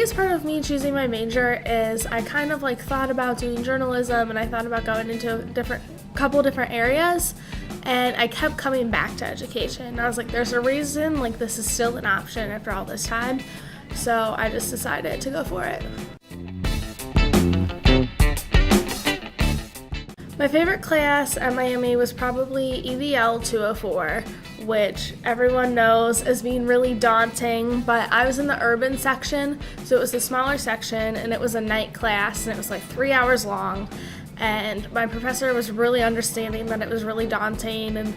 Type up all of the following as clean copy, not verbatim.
biggest part of me choosing my major is I kind of like thought about doing journalism, and I thought about going into a couple different areas, and I kept coming back to education. And I was like, there's a reason like this is still an option after all this time, so I just decided to go for it. My favorite class at Miami was probably EVL 204, which everyone knows as being really daunting, but I was in the urban section, so it was a smaller section, and it was a night class, and it was like 3 hours long, and my professor was really understanding that it was really daunting, and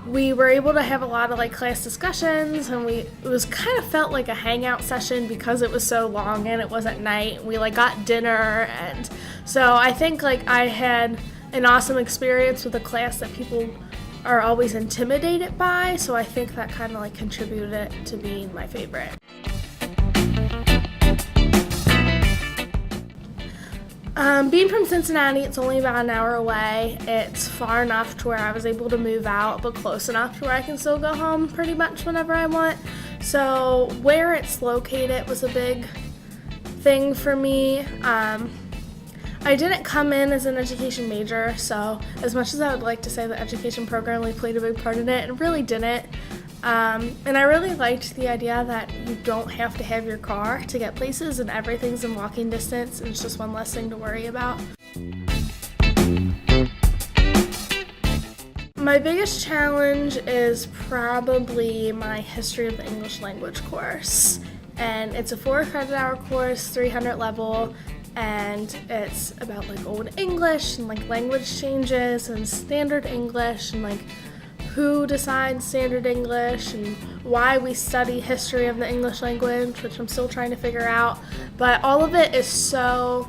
we were able to have a lot of like class discussions, and it was kind of felt like a hangout session because it was so long and it was at night. We like got dinner, and so I think like I had an awesome experience with a class that people are always intimidated by, so I think that kind of like contributed to being my favorite. Being from Cincinnati, it's only about an hour away. It's far enough to where I was able to move out, but close enough to where I can still go home pretty much whenever I want. So where it's located was a big thing for me. I didn't come in as an education major, so as much as I would like to say the education program really played a big part in it, it really didn't. And I really liked the idea that you don't have to have your car to get places, and everything's in walking distance, and it's just one less thing to worry about. My biggest challenge is probably my history of the English language course. And it's a 4 credit hour course, 300 level, and it's about like Old English and like language changes and standard English and like who decides standard English and why we study history of the English language, which I'm still trying to figure out. But all of it is so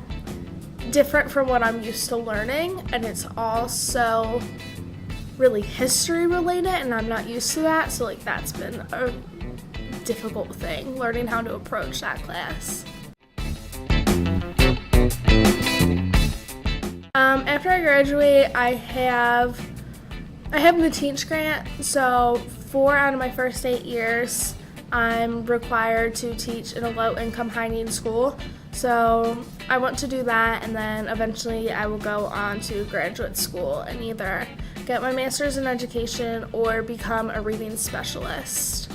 different from what I'm used to learning, and it's all so really history related, and I'm not used to that, so like that's been a difficult thing, learning how to approach that class. After I graduate, I have the Teach Grant, so 4 out of my first 8 years, I'm required to teach in a low-income, high-need school. So I want to do that, and then eventually I will go on to graduate school and either get my master's in education or become a reading specialist.